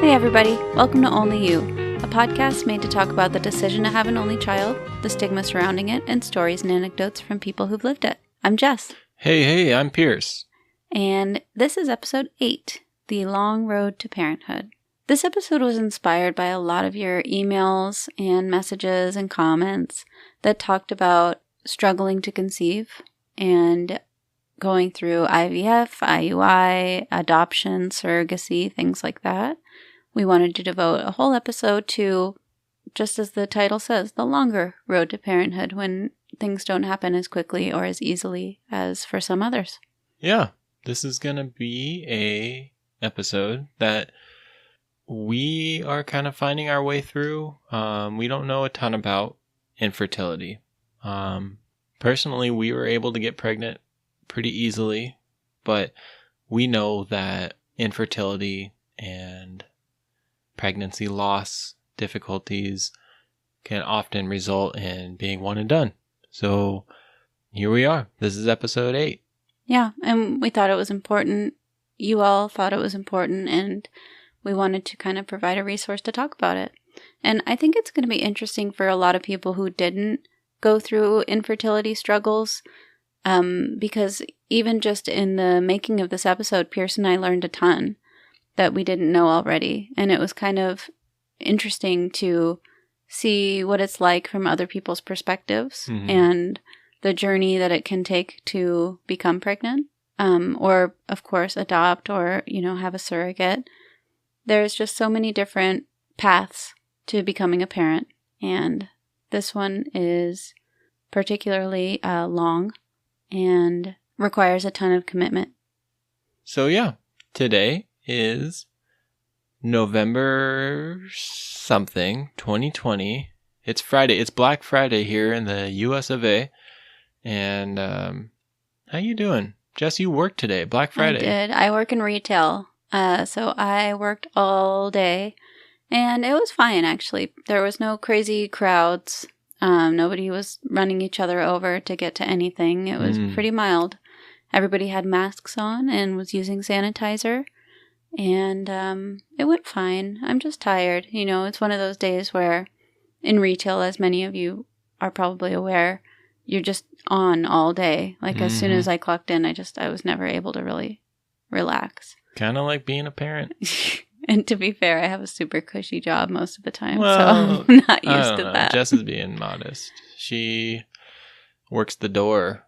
Hey everybody, welcome to Only You, a podcast made to talk about the decision to have an only child, the stigma surrounding it, and stories and anecdotes from people who've lived it. I'm Jess. Hey, I'm Pierce. And this is episode 8, The Long Road to Parenthood. This episode was inspired by a lot of your emails and messages and comments that talked about struggling to conceive and going through IVF, IUI, adoption, surrogacy, things like that. We wanted to devote a whole episode to, just as the title says, the longer road to parenthood when things don't happen as quickly or as easily as for some others. Yeah, this is going to be a episode that we are kind of finding our way through. We don't know a ton about infertility. Personally, we were able to get pregnant pretty easily, but we know that infertility and pregnancy loss difficulties can often result in being one and done. So here we are. This is episode 8. Yeah, and we thought it was important. You all thought it was important, and we wanted to kind of provide a resource to talk about it. And I think it's going to be interesting for a lot of people who didn't go through infertility struggles, because even just in the making of this episode, Pierce and I learned a ton that we didn't know already. And it was kind of interesting to see what it's like from other people's perspectives and the journey that it can take to become pregnant, or of course adopt or, have a surrogate. There's just so many different paths to becoming a parent. And this one is particularly long and requires a ton of commitment. So yeah, today is November something, 2020. It's Friday. It's Black Friday here in the US of A. And how you doing? Jess, you worked today, Black Friday. I did. I work in retail. So I worked all day. And it was fine, actually. There was no crazy crowds. Nobody was running each other over to get to anything. It was pretty mild. Everybody had masks on and was using sanitizer. And it went fine. I'm just tired. It's one of those days where in retail, as many of you are probably aware, you're just on all day. Like as soon as I clocked in, I was never able to really relax. Kind of like being a parent. And to be fair, I have a super cushy job most of the time, well, so I'm not used to that. Jess is being modest. She works the door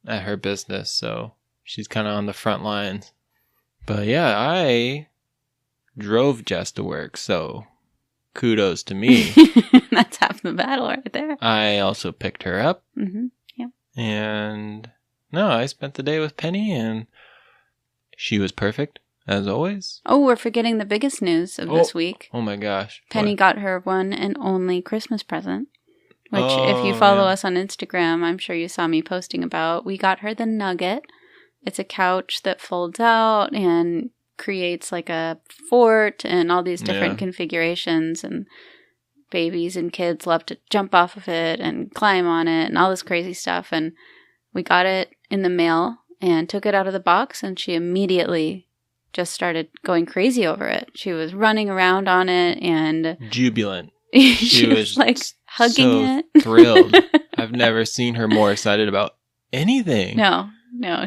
at her business, so she's kind of on the front lines. But yeah, I drove Jess to work, so kudos to me. That's half the battle right there. I also picked her up. Yeah. And no, I spent the day with Penny, and she was perfect, as always. Oh, we're forgetting the biggest news of this week. Oh my gosh. Penny got her one and only Christmas present, which if you follow us on Instagram, I'm sure you saw me posting about. We got her the Nugget. It's a couch that folds out and creates like a fort and all these different configurations, and babies and kids love to jump off of it and climb on it and all this crazy stuff. And we got it in the mail and took it out of the box, and she immediately just started going crazy over it. She was running around on it and jubilant. she was like hugging it. Thrilled. I've never seen her more excited about anything. No,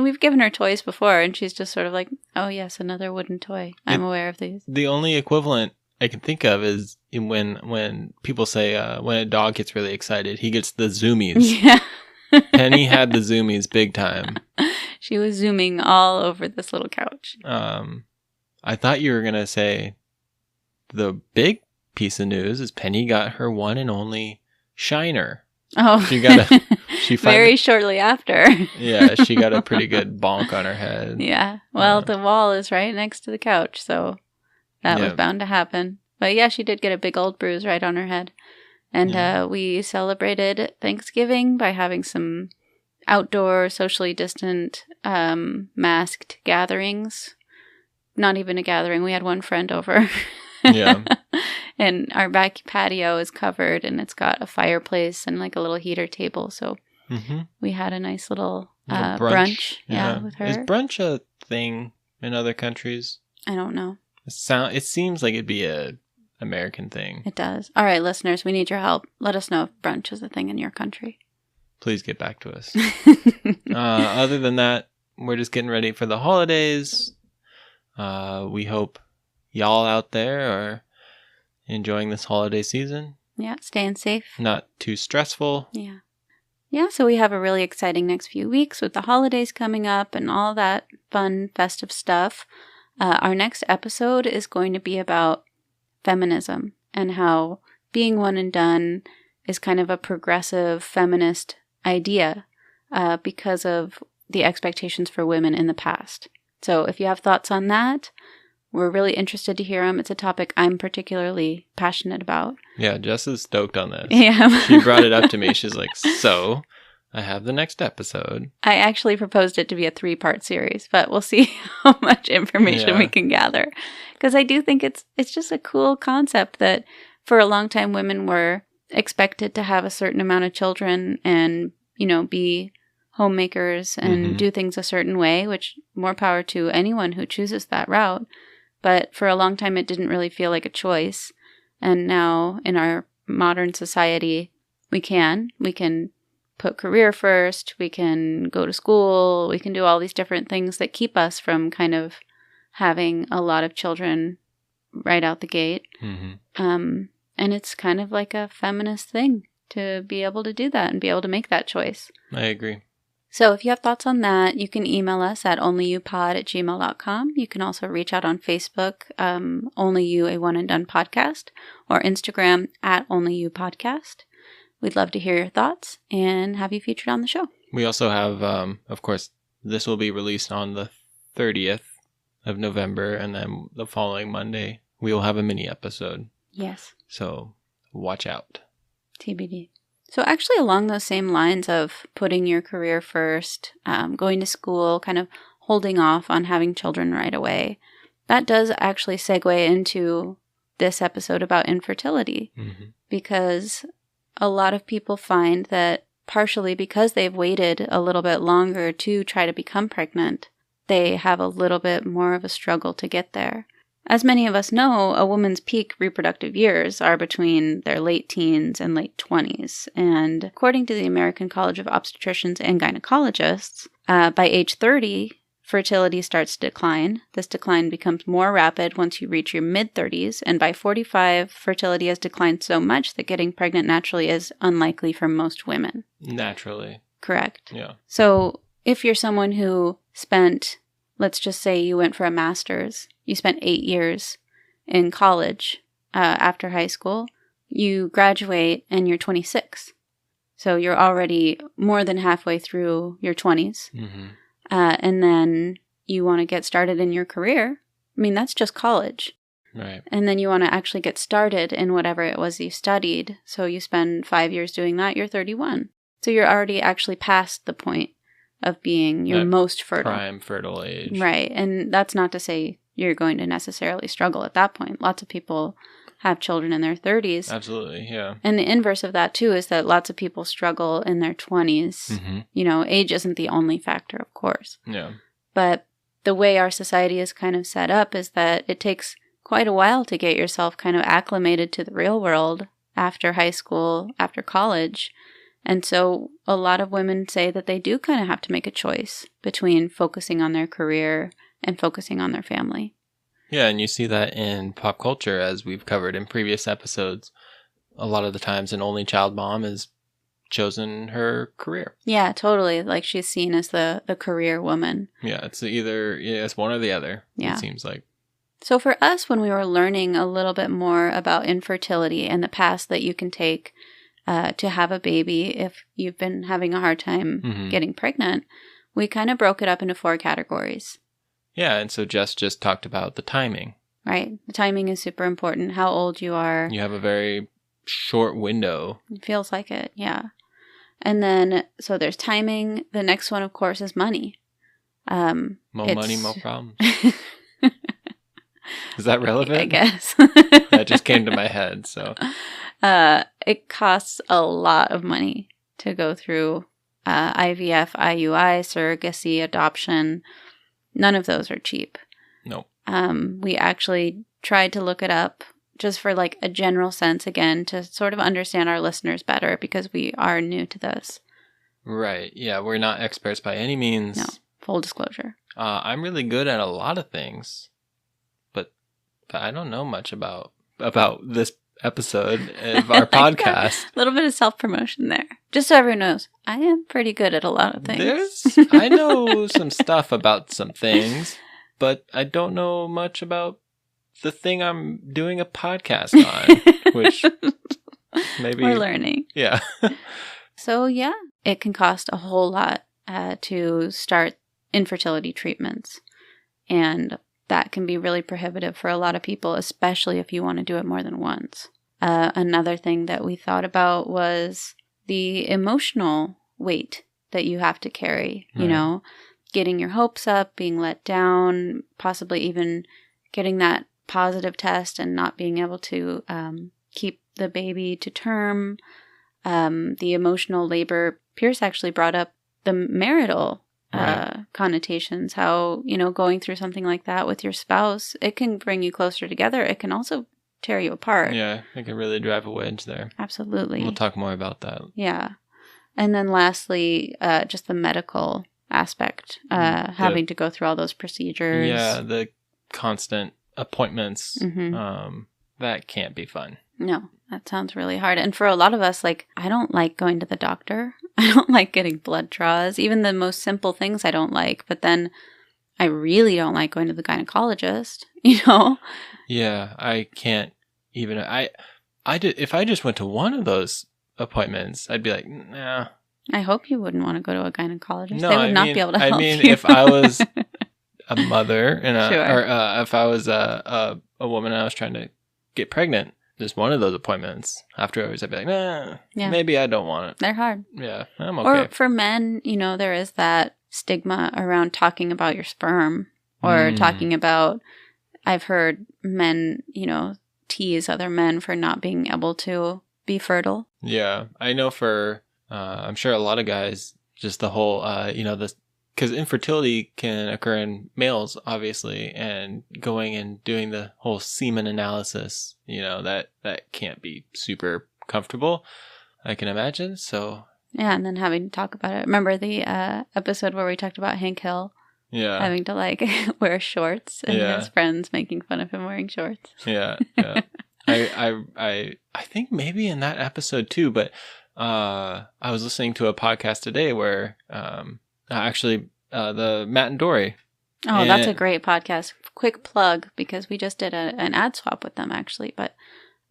we've given her toys before, and she's just sort of like, oh yes, another wooden toy. I'm aware of these. The only equivalent I can think of is when people say when a dog gets really excited, he gets the zoomies. Yeah. Penny had the zoomies big time. She was zooming all over this little couch. I thought you were going to say the big piece of news is Penny got her one and only shiner. Oh, she very shortly after. Yeah, she got a pretty good bonk on her head. Yeah, well, the wall is right next to the couch, so that was bound to happen. But yeah, she did get a big old bruise right on her head. And we celebrated Thanksgiving by having some outdoor, socially distant, masked gatherings. Not even a gathering. We had one friend over. Yeah. And our back patio is covered, and it's got a fireplace and like a little heater table. So we had a nice little brunch. Yeah, with her. Is brunch a thing in other countries? I don't know. It seems like it'd be a American thing. It does. All right, listeners, we need your help. Let us know if brunch is a thing in your country. Please get back to us. Other than that, we're just getting ready for the holidays. We hope y'all out there are enjoying this holiday season. Yeah, staying safe. Not too stressful. Yeah. Yeah, so we have a really exciting next few weeks with the holidays coming up and all that fun, festive stuff. Our next episode is going to be about feminism and how being one and done is kind of a progressive feminist idea because of the expectations for women in the past. So if you have thoughts on that, we're really interested to hear them. It's a topic I'm particularly passionate about. Yeah, Jess is stoked on this. Yeah. She brought it up to me. She's like, so I have the next episode. I actually proposed it to be a 3-part series, but we'll see how much information we can gather. Because I do think it's just a cool concept that for a long time women were expected to have a certain amount of children and, be homemakers and do things a certain way, which more power to anyone who chooses that route. But for a long time, it didn't really feel like a choice. And now in our modern society, we can put career first. We can go to school. We can do all these different things that keep us from kind of having a lot of children right out the gate. And it's kind of like a feminist thing to be able to do that and be able to make that choice. I agree. So if you have thoughts on that, you can email us at onlyyoupod@gmail.com. You can also reach out on Facebook, Only You, a One and Done podcast, or Instagram at Only You Podcast. We'd love to hear your thoughts and have you featured on the show. We also have, of course, this will be released on the 30th of November, and then the following Monday, we will have a mini episode. Yes. So watch out. TBD. So actually along those same lines of putting your career first, going to school, kind of holding off on having children right away, that does actually segue into this episode about infertility. Because a lot of people find that partially because they've waited a little bit longer to try to become pregnant, they have a little bit more of a struggle to get there. As many of us know, a woman's peak reproductive years are between their late teens and late 20s. And according to the American College of Obstetricians and Gynecologists, by age 30, fertility starts to decline. This decline becomes more rapid once you reach your mid-30s. And by 45, fertility has declined so much that getting pregnant naturally is unlikely for most women. Naturally. Correct. Yeah. So if you're someone who spent, let's just say you went for a master's, you spent 8 years in college after high school, you graduate and you're 26. So you're already more than halfway through your 20s. And then you want to get started in your career. I mean, that's just college. Right. And then you want to actually get started in whatever it was you studied. So you spend 5 years doing that, you're 31. So you're already actually past the point of being your most fertile. Prime fertile age. Right. And that's not to say you're going to necessarily struggle at that point. Lots of people have children in their 30s. Absolutely, yeah. And the inverse of that, too, is that lots of people struggle in their 20s. Age isn't the only factor, of course. Yeah. But the way our society is kind of set up is that it takes quite a while to get yourself kind of acclimated to the real world after high school, after college. And so a lot of women say that they do kind of have to make a choice between focusing on their career and focusing on their family. Yeah, and you see that in pop culture, as we've covered in previous episodes. A lot of the times an only child mom has chosen her career. Yeah, totally. Like she's seen as the career woman. Yeah, it's it's one or the other, it seems like. So for us, when we were learning a little bit more about infertility and the paths that you can take to have a baby if you've been having a hard time getting pregnant, we kind of broke it up into 4 categories. Yeah, and so Jess just talked about the timing. Right. The timing is super important. How old you are. You have a very short window. It feels like it, yeah. And then, so there's timing. The next one, of course, is money. More money, more problems. Is that relevant? I guess. That just came to my head, so. It costs a lot of money to go through IVF, IUI, surrogacy, adoption. None of those are cheap. No. We actually tried to look it up just for like a general sense, again, to sort of understand our listeners better because we are new to this. Right. Yeah, we're not experts by any means. No, full disclosure. I'm really good at a lot of things, but I don't know much about this episode of our podcast. A little bit of self-promotion there. Just so everyone knows, I am pretty good at a lot of things. I know some stuff about some things, but I don't know much about the thing I'm doing a podcast on, which maybe... We're learning. Yeah. So, yeah, it can cost a whole lot to start infertility treatments. And that can be really prohibitive for a lot of people, especially if you want to do it more than once. Another thing that we thought about was the emotional weight that you have to carry, you know, getting your hopes up, being let down, possibly even getting that positive test and not being able to keep the baby to term, the emotional labor. Pierce actually brought up the marital connotations, how, you know, going through something like that with your spouse, it can bring you closer together. It can also tear you apart. Yeah, it can really drive a wedge there. Absolutely. We'll talk more about that. Yeah. And then lastly, just the medical aspect, having to go through all those procedures. Yeah, the constant appointments. Mm-hmm. That can't be fun. No, that sounds really hard. And for a lot of us, like, I don't like going to the doctor. I don't like getting blood draws. Even the most simple things I don't like. But then I really don't like going to the gynecologist, you know? Yeah, I can't even... if I just went to one of those appointments, I'd be like, nah. I hope you wouldn't want to go to a gynecologist. No, they would not be able to help you. if I was a mother and Sure. or if I was a woman and I was trying to get pregnant, just one of those appointments, afterwards I'd be like, nah, maybe I don't want it. They're hard. Yeah, I'm okay. Or for men, you know, there is that stigma around talking about your sperm or talking about, I've heard men, you know, tease other men for not being able to be fertile. Yeah, I know for, I'm sure a lot of guys, just the whole, you know, because infertility can occur in males, obviously, and going and doing the whole semen analysis, you know, that can't be super comfortable, I can imagine. So yeah, and then having to talk about it. Remember the episode where we talked about Hank Hill? Yeah. Having to like wear shorts and his friends making fun of him wearing shorts. Yeah, yeah. I think maybe in that episode too, but I was listening to a podcast today where actually the Matt and Dory. Oh, that's a great podcast. Quick plug, because we just did an ad swap with them actually, but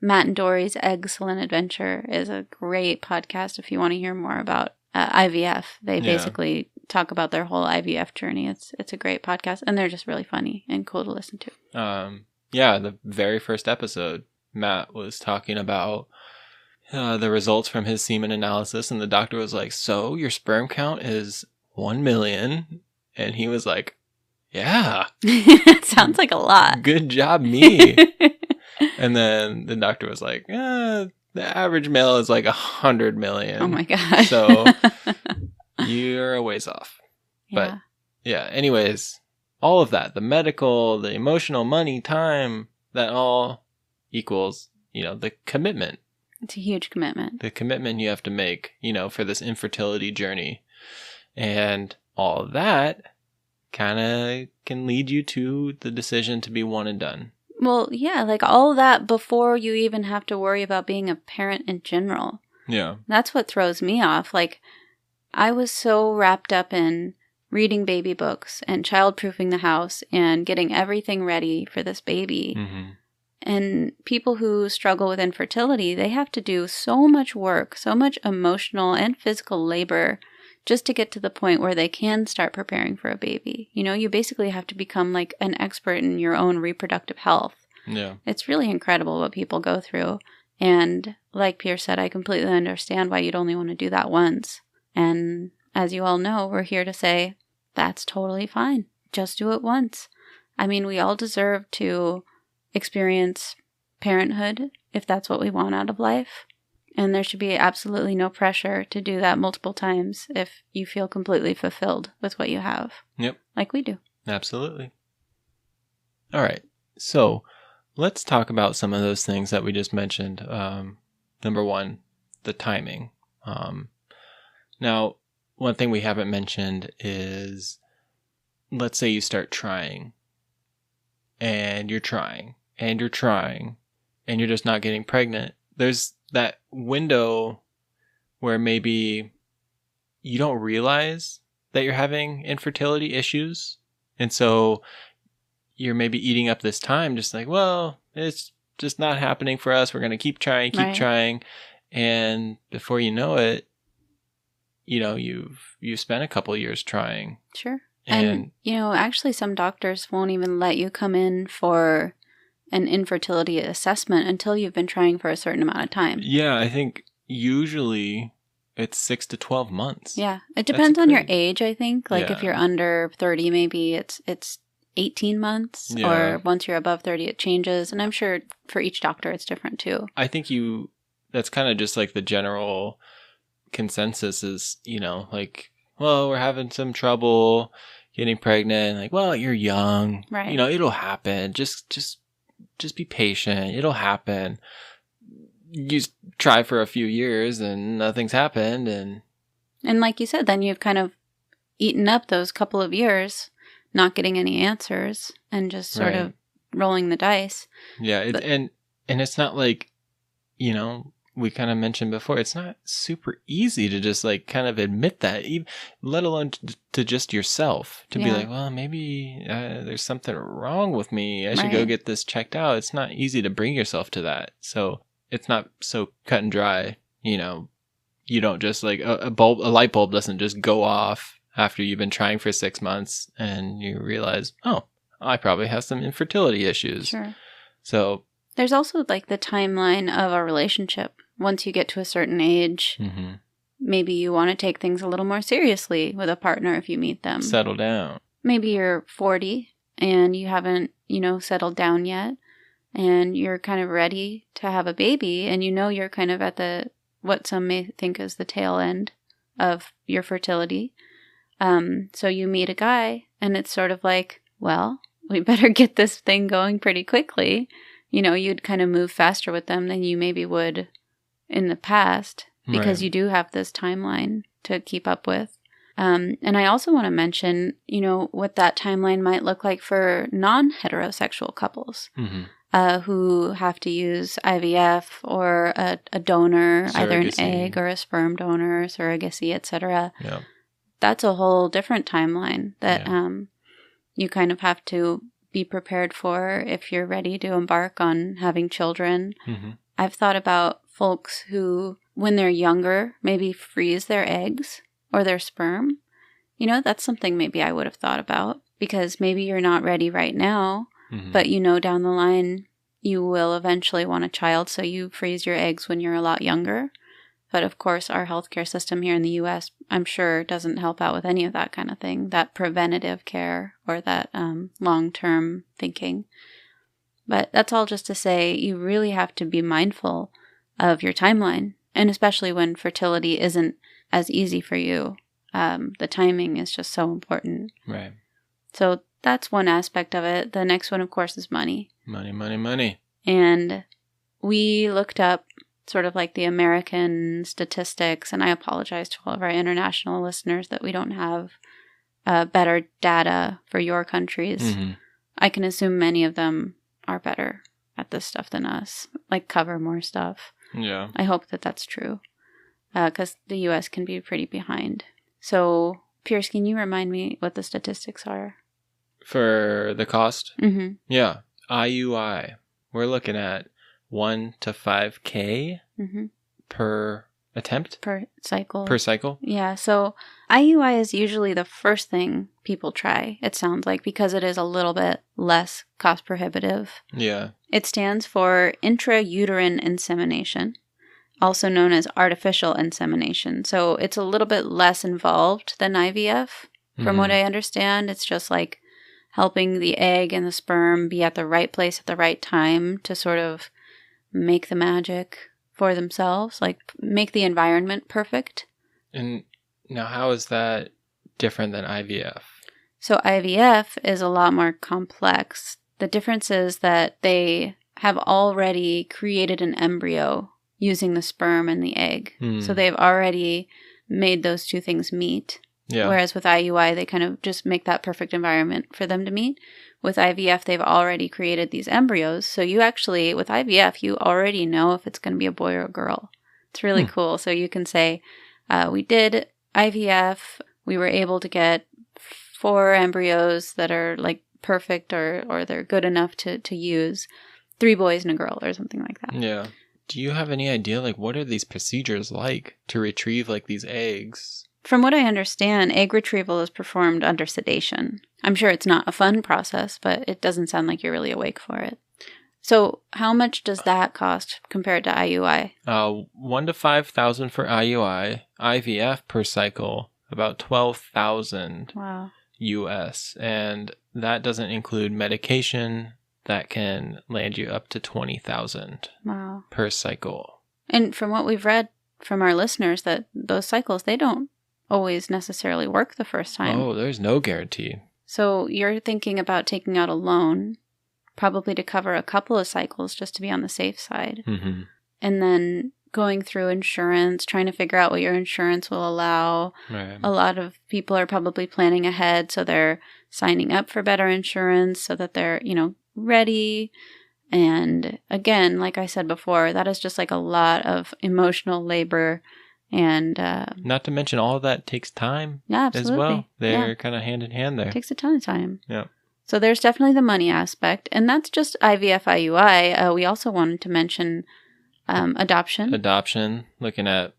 Matt and Dory's Excellent Adventure is a great podcast if you want to hear more about IVF. They basically talk about their whole IVF journey. It's a great podcast, and they're just really funny and cool to listen to. Yeah, the very first episode, Matt was talking about the results from his semen analysis, and the doctor was like, so your sperm count is 1 million? And he was like, yeah. It sounds like a lot. Good job, me. And then the doctor was like, the average male is like 100 million. Oh my God. So you're a ways off. But yeah, anyways, all of that, the medical, the emotional, money, time, that all equals, you know, the commitment. It's a huge commitment. The commitment you have to make, you know, for this infertility journey. And all of that kind of can lead you to the decision to be one and done. Well, yeah, like all that before you even have to worry about being a parent in general. Yeah. That's what throws me off. Like, I was so wrapped up in reading baby books and childproofing the house and getting everything ready for this baby. Mm-hmm. And people who struggle with infertility, they have to do so much work, so much emotional and physical labor just to get to the point where they can start preparing for a baby. You know, you basically have to become like an expert in your own reproductive health. Yeah. It's really incredible what people go through. And like Pierce said, I completely understand why you'd only want to do that once. And as you all know, we're here to say that's totally fine. Just do it once. I mean, we all deserve to experience parenthood if that's what we want out of life. And there should be absolutely no pressure to do that multiple times if you feel completely fulfilled with what you have. Yep. Like we do. Absolutely. All right. So let's talk about some of those things that we just mentioned. Number one, the timing. Now, one thing we haven't mentioned is, let's say you start trying and you're trying and you're trying and you're just not getting pregnant. There's that window where maybe you don't realize that you're having infertility issues. And so you're maybe eating up this time, just like, well, it's just not happening for us. We're going to keep trying, keep Right. trying. And before you know it, you've spent a couple years trying. Sure. And, actually some doctors won't even let you come in for an infertility assessment until you've been trying for a certain amount of time. Yeah, I think usually it's 6 to 12 months. Yeah. It depends on your great- age, I think. Like if Yeah. you're under 30, maybe it's 18 months, Yeah. or once you're above 30, it changes. And I'm sure for each doctor, it's different too. I think that's kind of just like the general consensus is, like, well, we're having some trouble getting pregnant. Like, well, you're young. Right. It'll happen. Just be patient. It'll happen. You try for a few years and nothing's happened. And like you said, then you've kind of eaten up those couple of years not getting any answers and just sort of rolling the dice. yeah, and it's not like, we kind of mentioned before, it's not super easy to just like kind of admit that, even, let alone to just yourself, to be like, well, maybe there's something wrong with me. I should go get this checked out. It's not easy to bring yourself to that. So it's not so cut and dry. You don't just like a light bulb doesn't just go off after you've been trying for 6 months and you realize, oh, I probably have some infertility issues. Sure. So there's also like the timeline of a relationship. Once you get to a certain age, maybe you want to take things a little more seriously with a partner if you meet them. Settle down. Maybe you're 40 and you haven't, settled down yet, and you're kind of ready to have a baby, and you're kind of at what some may think is the tail end of your fertility. So you meet a guy and it's sort of like, well, we better get this thing going pretty quickly. You'd kind of move faster with them than you maybe would in the past, because you do have this timeline to keep up with. And I also want to mention, what that timeline might look like for non-heterosexual couples who have to use IVF or a donor, Surrogacy. Either an egg or a sperm donor, surrogacy, etc. Yeah. That's a whole different timeline that you kind of have to be prepared for if you're ready to embark on having children. I've thought about folks who, when they're younger, maybe freeze their eggs or their sperm. That's something maybe I would have thought about, because maybe you're not ready right now, but down the line you will eventually want a child, so you freeze your eggs when you're a lot younger. But of course, our healthcare system here in the U.S., I'm sure, doesn't help out with any of that kind of thing, that preventative care or that long-term thinking. But that's all just to say you really have to be mindful of your timeline, and especially when fertility isn't as easy for you. The timing is just so important. Right. So that's one aspect of it. The next one, of course, is money. Money. And we looked up sort of like the American statistics, and I apologize to all of our international listeners that we don't have better data for your countries. I can assume many of them are better at this stuff than us, like cover more stuff. Yeah. I hope that that's true, because the U.S. can be pretty behind. So, Pierce, can you remind me what the statistics are? For the cost? Mm-hmm. Yeah. IUI. We're looking at 1 to 5K per attempt? Per cycle. Per cycle? Yeah, so IUI is usually the first thing people try, it sounds like, because it is a little bit less cost prohibitive. Yeah. It stands for intrauterine insemination, also known as artificial insemination. So it's a little bit less involved than IVF. From what I understand, it's just like helping the egg and the sperm be at the right place at the right time to sort of make the magic for themselves, like make the environment perfect. And now how is that different than IVF? So IVF is a lot more complex The difference is that they have already created an embryo using the sperm and the egg. So they've already made those two things meet. Yeah. Whereas with IUI, they kind of just make that perfect environment for them to meet. With IVF, they've already created these embryos. So you actually, with IVF, you already know if it's going to be a boy or a girl. It's really cool. So you can say, we did IVF. We were able to get 4 embryos that are like perfect or they're good enough to use. 3 boys and a girl or something like that. Yeah. Do you have any idea, like, what are these procedures like to retrieve, like, these eggs? From what I understand, egg retrieval is performed under sedation. I'm sure it's not a fun process, but it doesn't sound like you're really awake for it. So how much does that cost compared to IUI? $1,000 to $5,000 for IUI. IVF per cycle, about $12,000 wow. US. And that doesn't include medication that can land you up to $20,000 wow. per cycle. And from what we've read from our listeners, that those cycles, they don't always necessarily work the first time. Oh, there's no guarantee. So you're thinking about taking out a loan, probably to cover a couple of cycles just to be on the safe side. Mm-hmm. And then going through insurance, trying to figure out what your insurance will allow. Right. A lot of people are probably planning ahead, so they're signing up for better insurance so that they're, ready. And again, like I said before, that is just like a lot of emotional labor. And not to mention all of that takes time absolutely. As well. They're kind of hand in hand there. It takes a ton of time. Yeah. So there's definitely the money aspect. And that's just IVF, IUI. We also wanted to mention adoption. Adoption, looking at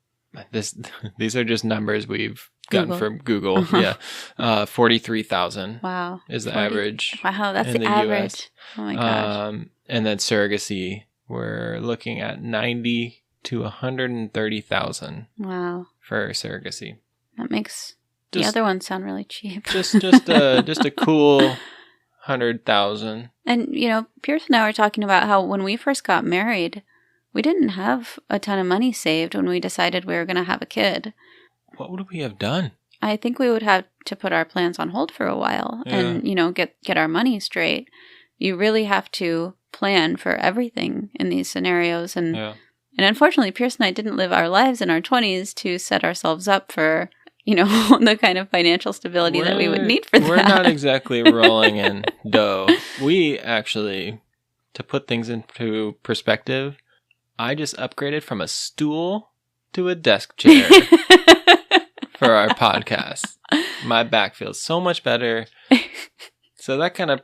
this. These are just numbers we've gotten from Google. Uh-huh. Yeah. 43,000 wow. is the average. Wow, that's in the average. US. Oh my gosh. And then surrogacy, we're looking at 90 to 130,000. Wow. For surrogacy. That makes the other ones sound really cheap. just a cool 100,000. And Pierce and I were talking about how when we first got married, we didn't have a ton of money saved when we decided we were going to have a kid. What would we have done? I think we would have to put our plans on hold for a while and get our money straight. You really have to plan for everything in these scenarios. And unfortunately, Pierce and I didn't live our lives in our 20s to set ourselves up for, the kind of financial stability that we would need for that. We're not exactly rolling in dough. We actually, to put things into perspective, I just upgraded from a stool to a desk chair for our podcast. My back feels so much better. So that kind of,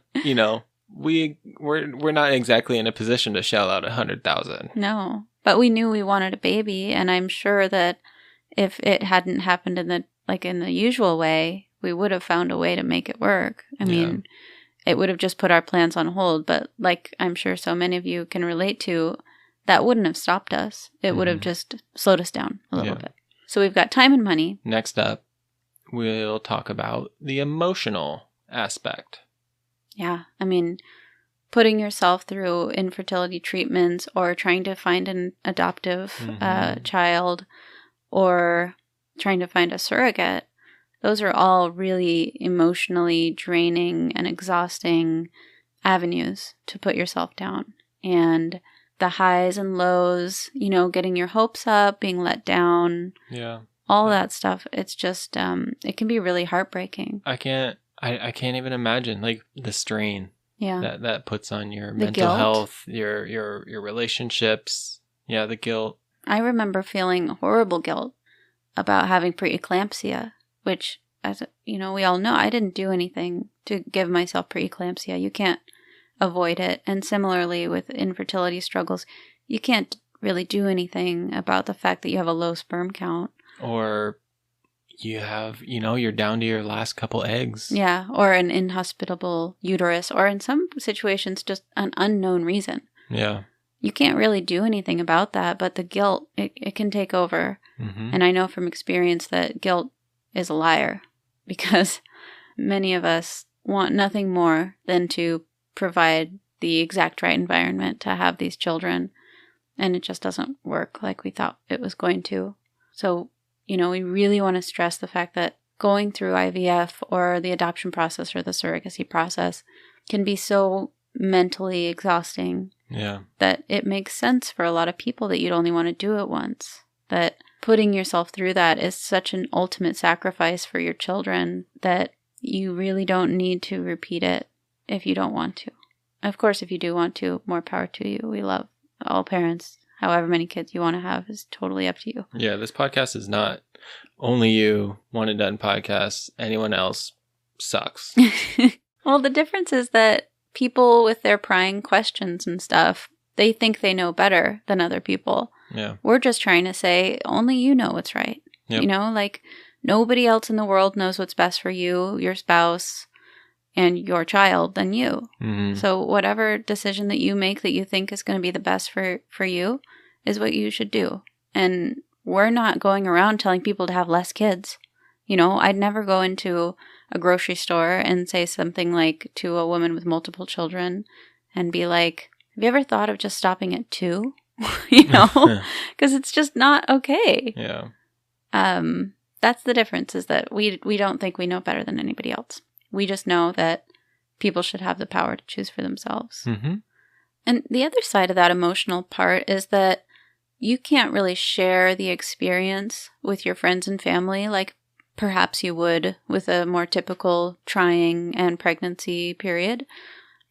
we're not exactly in a position to shell out 100,000. No, but we knew we wanted a baby, and I'm sure that if it hadn't happened in the usual way, we would have found a way to make it work. I mean, it would have just put our plans on hold, but like I'm sure so many of you can relate to, that wouldn't have stopped us. It would have just slowed us down a little bit. So we've got time and money. Next up, we'll talk about the emotional aspect. Yeah. I mean, putting yourself through infertility treatments or trying to find an adoptive child or trying to find a surrogate, those are all really emotionally draining and exhausting avenues to put yourself down. And the highs and lows, getting your hopes up, being let down. Yeah. All that stuff. It's just, it can be really heartbreaking. I can't even imagine like the strain that puts on your mental health, your relationships. Yeah. The guilt. I remember feeling horrible guilt about having preeclampsia, which, as we all know, I didn't do anything to give myself preeclampsia. You can't avoid it. And similarly with infertility struggles, you can't really do anything about the fact that you have a low sperm count. Or you have, you're down to your last couple eggs. Yeah, or an inhospitable uterus, or in some situations, just an unknown reason. Yeah. You can't really do anything about that, but the guilt, it can take over. Mm-hmm. And I know from experience that guilt is a liar, because many of us want nothing more than to provide the exact right environment to have these children, and it just doesn't work like we thought it was going to. So, we really want to stress the fact that going through IVF or the adoption process or the surrogacy process can be so mentally exhausting. Yeah. That it makes sense for a lot of people that you'd only want to do it once. That putting yourself through that is such an ultimate sacrifice for your children that you really don't need to repeat it if you don't want to. Of course, if you do want to, more power to you. We love all parents. However many kids you want to have is totally up to you. Yeah, this podcast is not only you, one and done podcast. Anyone else sucks. Well, the difference is that people with their prying questions and stuff, they think they know better than other people. Yeah. We're just trying to say, only you know what's right. Yep. You know, like nobody else in the world knows what's best for you, your spouse, and your child than you. Mm-hmm. So whatever decision that you make that you think is going to be the best for you is what you should do. And we're not going around telling people to have less kids. You know, I'd never go into a grocery store and say something like to a woman with multiple children and be like, have you ever thought of just stopping at 2? You know, because it's just not okay. Yeah. That's the difference, is that we don't think we know better than anybody else. We just know that people should have the power to choose for themselves. Mm-hmm. And the other side of that emotional part is that you can't really share the experience with your friends and family like perhaps you would with a more typical trying and pregnancy period.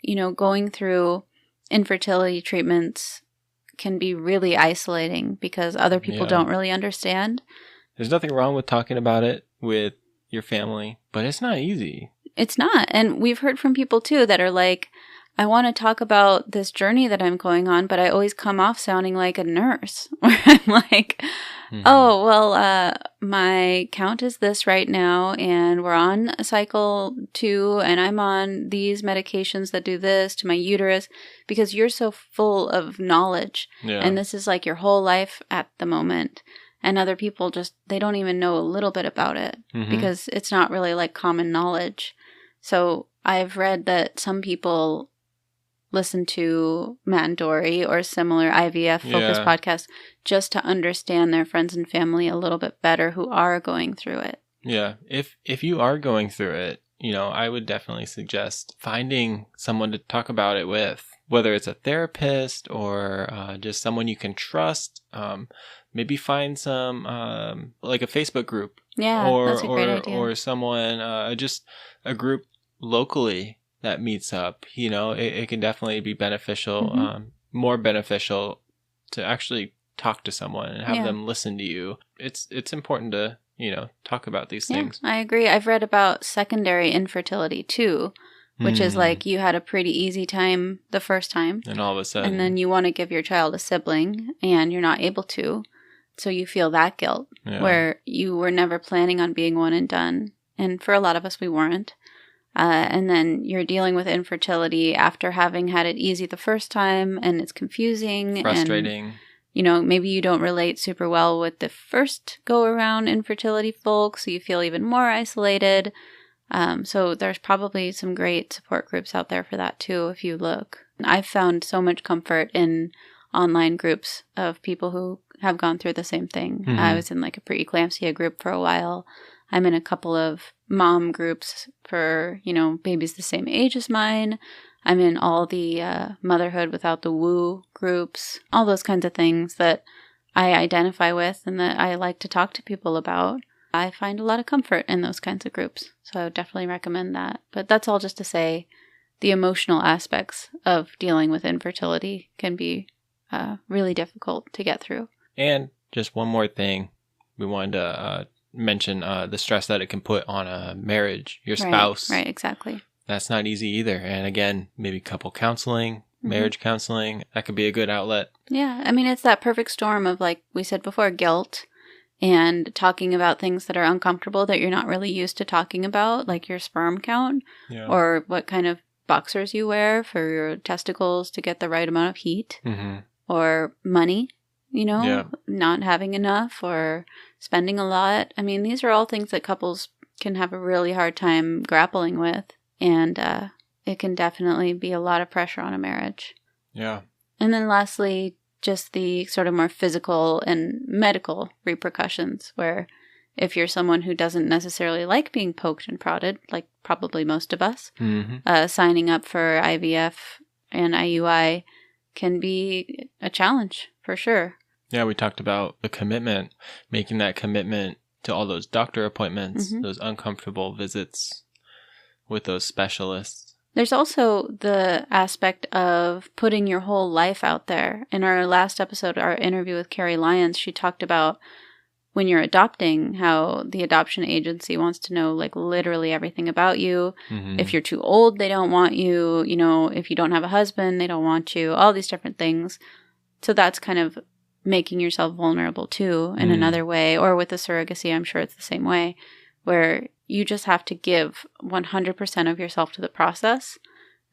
You know, going through infertility treatments can be really isolating because other people don't really understand. There's nothing wrong with talking about it with your family, but it's not easy. It's not. And we've heard from people too that are like, I want to talk about this journey that I'm going on, but I always come off sounding like a nurse. Where I'm like, oh, well, my count is this right now, and we're on cycle 2, and I'm on these medications that do this to my uterus, because you're so full of knowledge. Yeah. And this is like your whole life at the moment. And other people just, they don't even know a little bit about it because it's not really like common knowledge. So I've read that some people listen to Matt and Dory or similar IVF focused podcasts just to understand their friends and family a little bit better who are going through it. Yeah. If you are going through it, you know, I would definitely suggest finding someone to talk about it with, whether it's a therapist or just someone you can trust. Maybe find some like a Facebook group. Yeah, that's a great idea. Or someone, just a group locally that meets up. You know, it can definitely be beneficial, more beneficial to actually talk to someone and have them listen to you. It's important to, you know, talk about these things. I agree. I've read about secondary infertility too, which is like you had a pretty easy time the first time. And all of a sudden. And then you want to give your child a sibling and you're not able to. So you feel that guilt where you were never planning on being one and done. And for a lot of us, we weren't. And then you're dealing with infertility after having had it easy the first time, and it's confusing. Frustrating. And, you know, maybe you don't relate super well with the first go-around infertility folks, so you feel even more isolated. So there's probably some great support groups out there for that too, if you look. I've found so much comfort in online groups of people who have gone through the same thing. I was in like a preeclampsia group for a while. I'm in a couple of mom groups for, you know, babies the same age as mine. I'm in all the motherhood without the woo groups, all those kinds of things that I identify with and that I like to talk to people about. I find a lot of comfort in those kinds of groups. So I would definitely recommend that. But that's all just to say the emotional aspects of dealing with infertility can be really difficult to get through. And just one more thing, we wanted to mention the stress that it can put on a marriage, your spouse. Right, exactly. That's not easy either. And again, maybe couple counseling, marriage counseling, that could be a good outlet. Yeah, I mean, it's that perfect storm of, like we said before, guilt and talking about things that are uncomfortable that you're not really used to talking about, like your sperm count or what kind of boxers you wear for your testicles to get the right amount of heat or money. You know, not having enough or spending a lot. I mean, these are all things that couples can have a really hard time grappling with. And it can definitely be a lot of pressure on a marriage. Yeah. And then lastly, just the sort of more physical and medical repercussions, where if you're someone who doesn't necessarily like being poked and prodded, like probably most of us, signing up for IVF and IUI can be a challenge for sure. Yeah, we talked about the commitment, making that commitment to all those doctor appointments, those uncomfortable visits with those specialists. There's also the aspect of putting your whole life out there. In our last episode, our interview with Carrie Lyons, she talked about when you're adopting, how the adoption agency wants to know like literally everything about you. If you're too old, they don't want you. You know, if you don't have a husband, they don't want you. All these different things. So that's kind of making yourself vulnerable too in another way. Or with the surrogacy, I'm sure it's the same way, where you just have to give 100% of yourself to the process.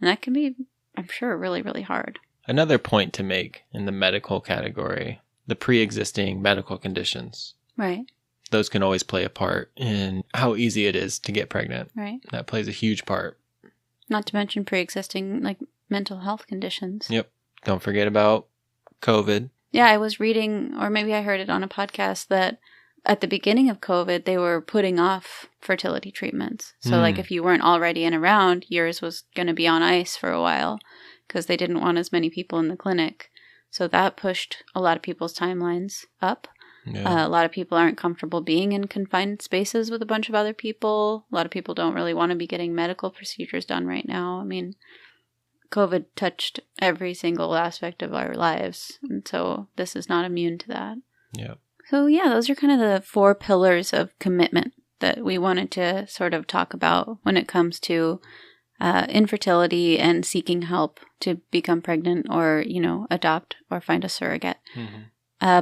And that can be, I'm sure, really, really hard. Another point to make in the medical category, the pre-existing medical conditions. Right. Those can always play a part in how easy it is to get pregnant. Right. That plays a huge part. Not to mention pre-existing like mental health conditions. Yep. Don't forget about COVID. Yeah, I was reading, or maybe I heard it on a podcast, that at the beginning of COVID, they were putting off fertility treatments. So like if you weren't already in around, yours was going to be on ice for a while because they didn't want as many people in the clinic. So that pushed a lot of people's timelines up. Yeah. A lot of people aren't comfortable being in confined spaces with a bunch of other people. A lot of people don't really want to be getting medical procedures done right now. I mean, COVID touched every single aspect of our lives. And so this is not immune to that. Yeah. So yeah, those are kind of the 4 pillars of commitment that we wanted to sort of talk about when it comes to infertility and seeking help to become pregnant or, you know, adopt or find a surrogate.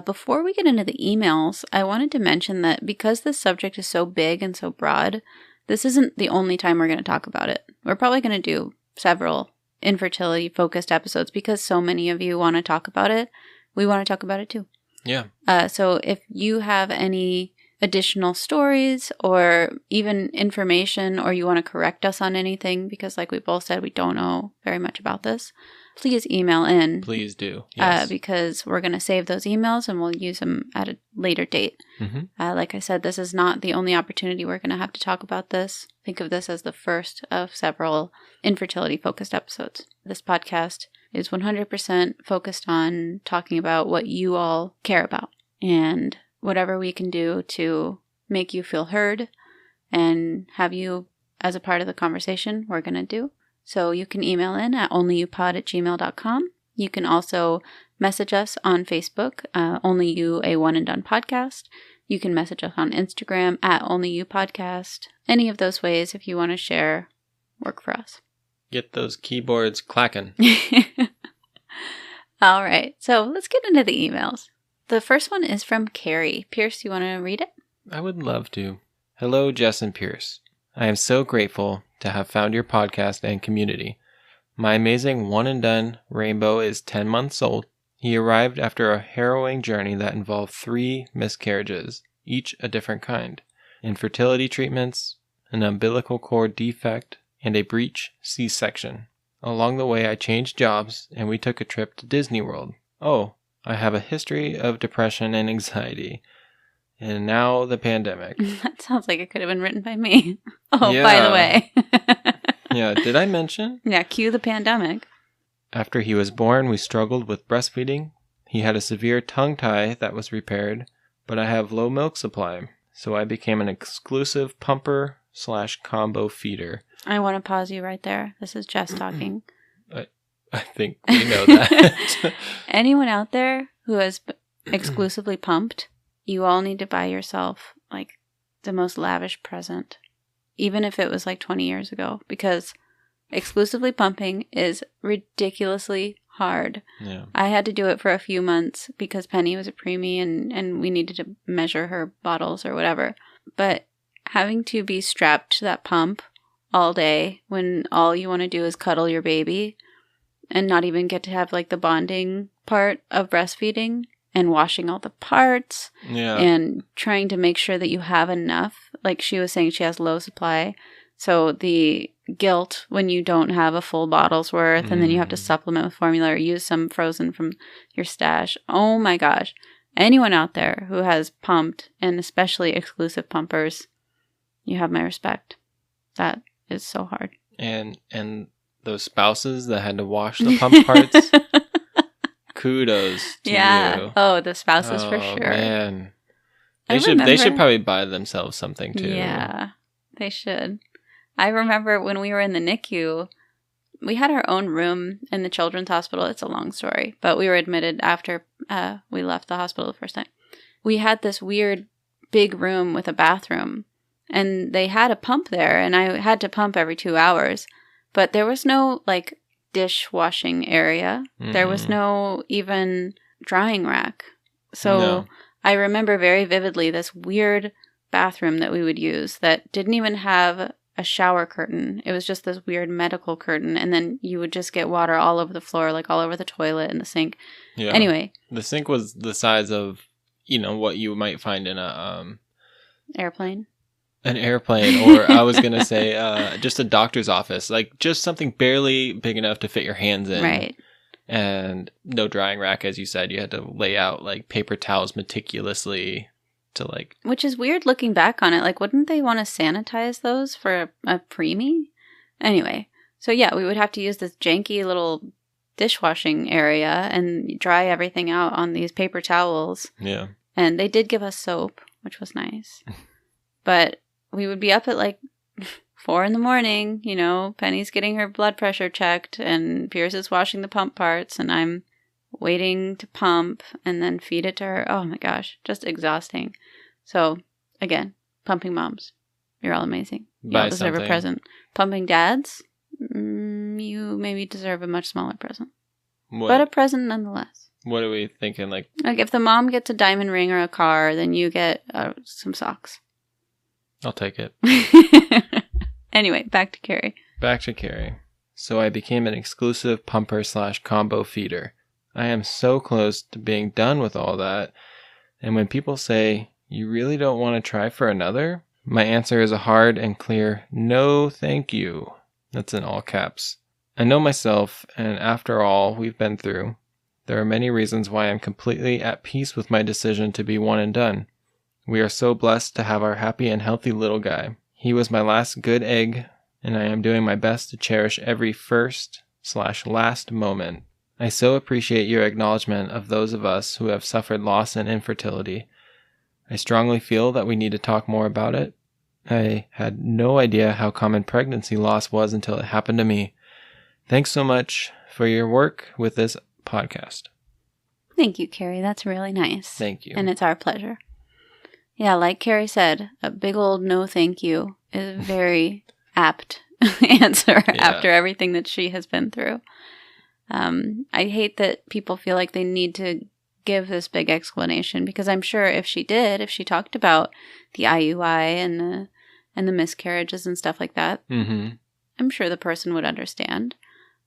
Before we get into the emails, I wanted to mention that because this subject is so big and so broad, this isn't the only time we're going to talk about it. We're probably going to do several infertility-focused episodes because so many of you want to talk about it. We want to talk about it too. Yeah. So if you have any additional stories or even information, or you want to correct us on anything, because like we both said, we don't know very much about this, please email in. Please do. Yes. Because we're going to save those emails and we'll use them at a later date. Like I said, this is not the only opportunity we're going to have to talk about this. Think of this as the first of several infertility-focused episodes. This podcast is 100% focused on talking about what you all care about and whatever we can do to make you feel heard and have you as a part of the conversation, we're going to do. So you can email in at onlyyouPod@gmail.com. You can also message us on Facebook, Only You, a One and Done Podcast. You can message us on Instagram at Only You Podcast. Any of those ways, if you want to share, work for us. Get those keyboards clacking. All right, so let's get into the emails. The first one is from Carrie. Pierce, you want to read it? I would love to. Hello, Jess and Pierce. I am so grateful to have found your podcast and community. My amazing one and done Rainbow is 10 months old. He arrived after a harrowing journey that involved 3 miscarriages, each a different kind, infertility treatments, an umbilical cord defect, and a breech C-section. Along the way, I changed jobs and we took a trip to Disney World. Oh, I have a history of depression and anxiety. And now the pandemic. That sounds like it could have been written by me. Oh, yeah. By the way. Yeah, did I mention? Yeah, cue the pandemic. After he was born, we struggled with breastfeeding. He had a severe tongue tie that was repaired, but I have low milk supply, so I became an exclusive pumper/combo feeder. I want to pause you right there. This is Jess talking. I think we know that. Anyone out there who has exclusively pumped, you all need to buy yourself like the most lavish present, even if it was like 20 years ago, because exclusively pumping is ridiculously hard. Yeah. I had to do it for a few months because Penny was a preemie and we needed to measure her bottles or whatever. But having to be strapped to that pump all day when all you want to do is cuddle your baby and not even get to have like the bonding part of breastfeeding and washing all the parts and trying to make sure that you have enough. Like she was saying, she has low supply. So the guilt when you don't have a full bottle's worth and then you have to supplement with formula or use some frozen from your stash. Oh my gosh. Anyone out there who has pumped, and especially exclusive pumpers, you have my respect. That is so hard. And those spouses that had to wash the pump parts. Kudos to you. Oh, the spouses for Oh, sure. Man. I They should probably buy themselves something too. Yeah, they should. I remember when we were in the NICU, we had our own room in the children's hospital. It's a long story, but we were admitted after we left the hospital the first time. We had this weird big room with a bathroom, and they had a pump there, and I had to pump every 2 hours, but there was no like dishwashing area. There was no even drying rack. So I remember very vividly this weird bathroom that we would use that didn't even have a shower curtain. It was just this weird medical curtain, and then you would just get water all over the floor, like all over the toilet and the sink. Yeah. Anyway. The sink was the size of, what you might find in a... airplane? An airplane, or I was going to say just a doctor's office. Like, just something barely big enough to fit your hands in. Right. And no drying rack, as you said. You had to lay out, like, paper towels meticulously to, like... Which is weird looking back on it. Like, wouldn't they want to sanitize those for a preemie? Anyway, so yeah, we would have to use this janky little dishwashing area and dry everything out on these paper towels. Yeah. And they did give us soap, which was nice. But we would be up at like 4 a.m, Penny's getting her blood pressure checked, and Pierce is washing the pump parts, and I'm waiting to pump and then feed it to her. Oh my gosh, just exhausting. So, again, pumping moms, you're all amazing. You all deserve a present. Pumping dads, you maybe deserve a much smaller present. But a present nonetheless. What are we thinking? Like if the mom gets a diamond ring or a car, then you get some socks. I'll take it. Anyway, back to Carrie. So I became an exclusive pumper/combo feeder. I am so close to being done with all that. And when people say, you really don't want to try for another? My answer is a hard and clear, no thank you. That's in all caps. I know myself, and after all we've been through, there are many reasons why I'm completely at peace with my decision to be one and done. We are so blessed to have our happy and healthy little guy. He was my last good egg, and I am doing my best to cherish every first/last moment. I so appreciate your acknowledgement of those of us who have suffered loss and infertility. I strongly feel that we need to talk more about it. I had no idea how common pregnancy loss was until it happened to me. Thanks so much for your work with this podcast. Thank you, Carrie. That's really nice. Thank you. And it's our pleasure. Yeah, like Carrie said, a big old no thank you is a very apt answer after everything that she has been through. I hate that people feel like they need to give this big explanation, because I'm sure if she talked about the IUI and the miscarriages and stuff like that, I'm sure the person would understand.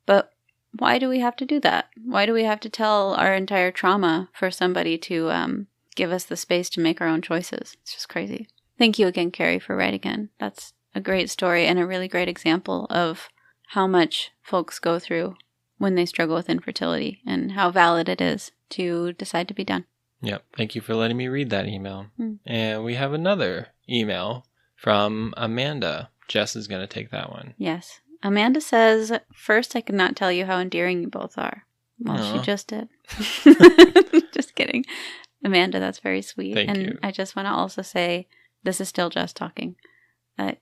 But why do we have to do that? Why do we have to tell our entire trauma for somebody to give us the space to make our own choices? It's just crazy. Thank you again, Carrie, for writing in. That's a great story and a really great example of how much folks go through when they struggle with infertility, and how valid it is to decide to be done. Yep. Thank you for letting me read that email. And we have another email from Amanda. Jess is going to take that one. Yes. Amanda says, first, I could not tell you how endearing you both are. Well, she just did. Just kidding. Amanda, that's very sweet. Thank you. I just want to also say, this is still Jess talking.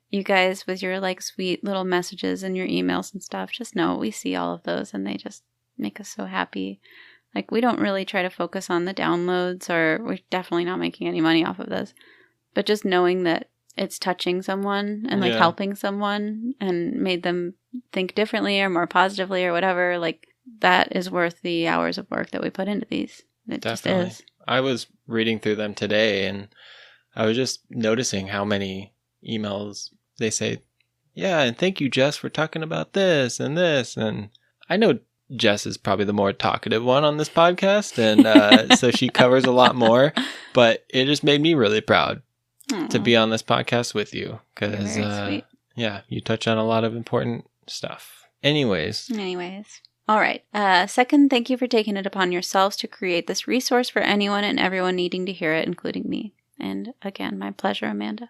You guys, with your sweet little messages and your emails and stuff, just know we see all of those, and they just make us so happy. We don't really try to focus on the downloads, or we're definitely not making any money off of this. But just knowing that it's touching someone and helping someone and made them think differently or more positively or whatever, that is worth the hours of work that we put into these. It definitely just is. I was reading through them today, and I was just noticing how many emails they say, yeah, and thank you, Jess, for talking about this and this. And I know Jess is probably the more talkative one on this podcast, and so she covers a lot more, but it just made me really proud to be on this podcast with you, because you touch on a lot of important stuff. Anyways. All right. Second, thank you for taking it upon yourselves to create this resource for anyone and everyone needing to hear it, including me. And again, my pleasure, Amanda.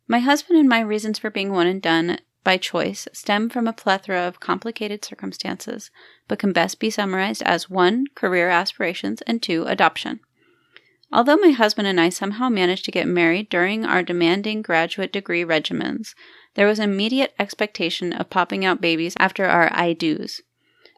My husband and my reasons for being one and done by choice stem from a plethora of complicated circumstances, but can best be summarized as 1, career aspirations, and 2, adoption. Although my husband and I somehow managed to get married during our demanding graduate degree regimens, there was immediate expectation of popping out babies after our I do's.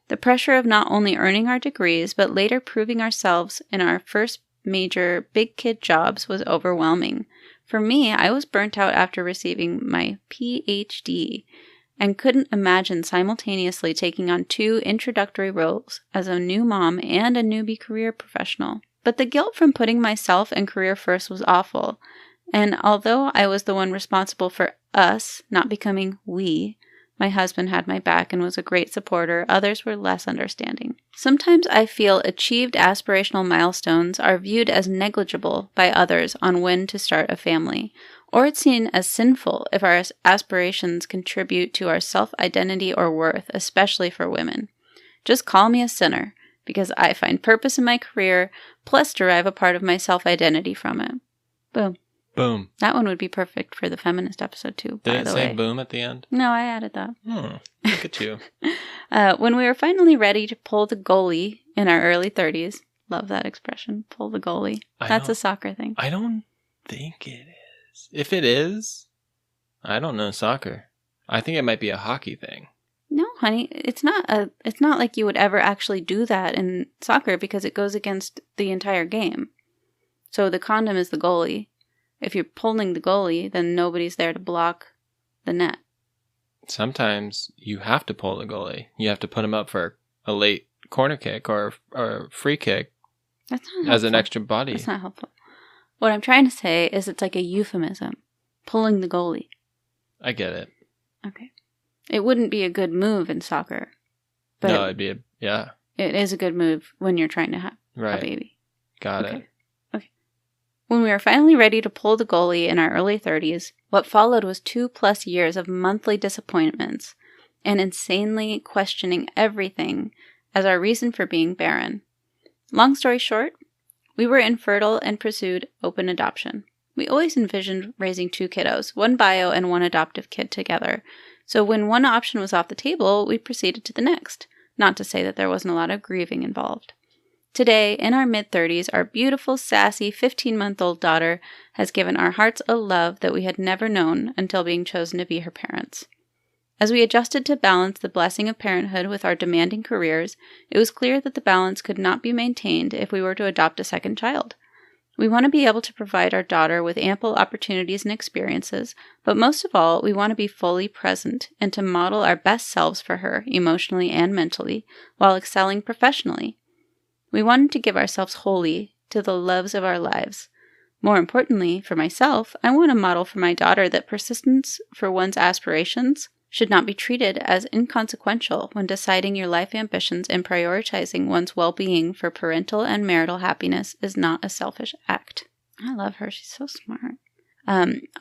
The pressure of not only earning our degrees, but later proving ourselves in our first major big kid jobs was overwhelming. For me, I was burnt out after receiving my PhD and couldn't imagine simultaneously taking on 2 introductory roles as a new mom and a newbie career professional. But the guilt from putting myself and career first was awful, and although I was the one responsible for us not becoming we, my husband had my back and was a great supporter. Others were less understanding. Sometimes I feel achieved aspirational milestones are viewed as negligible by others on when to start a family, or it's seen as sinful if our aspirations contribute to our self-identity or worth, especially for women. Just call me a sinner, because I find purpose in my career, plus derive a part of my self-identity from it. Boom. Boom. That one would be perfect for the feminist episode too, by the way. Did it say boom at the end? No, I added that. Look at you. When we were finally ready to pull the goalie in our early 30s, love that expression, pull the goalie. That's a soccer thing. I don't think it is. If it is, I don't know soccer. I think it might be a hockey thing. No, honey, it's not like you would ever actually do that in soccer because it goes against the entire game. So the condom is the goalie. If you're pulling the goalie, then nobody's there to block the net. Sometimes you have to pull the goalie. You have to put him up for a late corner kick or free kick. That's not helpful. As an extra body. That's not helpful. What I'm trying to say is it's like a euphemism. Pulling the goalie. I get it. Okay. It wouldn't be a good move in soccer. But no, it'd be yeah. It is a good move when you're trying to have a baby. Got it. Okay. When we were finally ready to pull the goalie in our early 30s, what followed was 2+ years of monthly disappointments and insanely questioning everything as our reason for being barren. Long story short, we were infertile and pursued open adoption. We always envisioned raising 2 kiddos, 1 bio and 1 adoptive kid together. So when one option was off the table, we proceeded to the next. Not to say that there wasn't a lot of grieving involved. Today, in our mid-30s, our beautiful, sassy 15-month-old daughter has given our hearts a love that we had never known until being chosen to be her parents. As we adjusted to balance the blessing of parenthood with our demanding careers, it was clear that the balance could not be maintained if we were to adopt a second child. We want to be able to provide our daughter with ample opportunities and experiences, but most of all, we want to be fully present and to model our best selves for her, emotionally and mentally, while excelling professionally. We wanted to give ourselves wholly to the loves of our lives. More importantly, for myself, I want to model for my daughter that persistence for one's aspirations should not be treated as inconsequential when deciding your life ambitions and prioritizing one's well-being for parental and marital happiness is not a selfish act. I love her. She's so smart.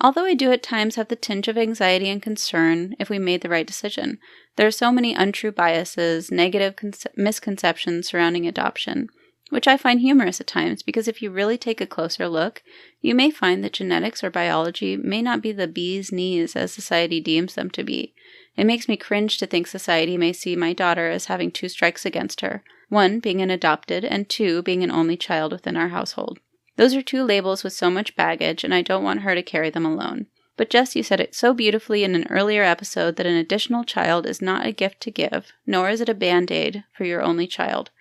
Although I do at times have the tinge of anxiety and concern if we made the right decision, there are so many untrue biases, negative misconceptions surrounding adoption, which I find humorous at times because if you really take a closer look, you may find that genetics or biology may not be the bee's knees as society deems them to be. It makes me cringe to think society may see my daughter as having 2 strikes against her, 1 being an adopted and 2 being an only child within our household. Those are 2 labels with so much baggage, and I don't want her to carry them alone. But Jess, you said it so beautifully in an earlier episode that an additional child is not a gift to give, nor is it a band-aid for your only child.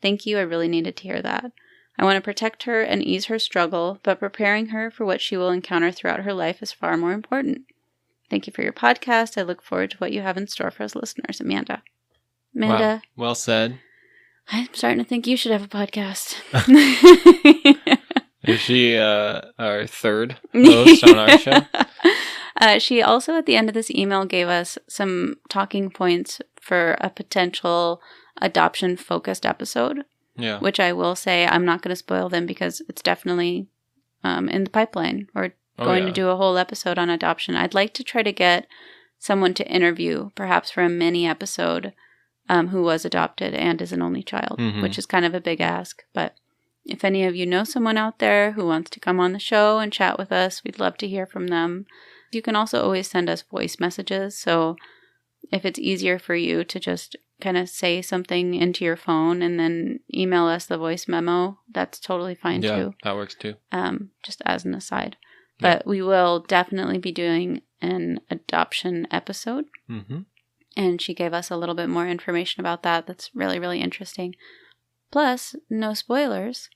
Thank you, I really needed to hear that. I want to protect her and ease her struggle, but preparing her for what she will encounter throughout her life is far more important. Thank you for your podcast. I look forward to what you have in store for us listeners. Amanda. Wow. Well said. I'm starting to think you should have a podcast. Is she our third host on our show? She also, at the end of this email, gave us some talking points for a potential adoption-focused episode. Yeah. Which I will say I'm not going to spoil them because it's definitely in the pipeline. We're going to do a whole episode on adoption. I'd like to try to get someone to interview, perhaps for a mini episode, who was adopted and is an only child, which is kind of a big ask. But if any of you know someone out there who wants to come on the show and chat with us, we'd love to hear from them. You can also always send us voice messages. So if it's easier for you to just kind of say something into your phone and then email us the voice memo, that's totally fine too. Yeah, that works too. Just as an aside. But we will definitely be doing an adoption episode. Mm-hmm. And she gave us a little bit more information about that. That's really, really interesting. Plus, no spoilers.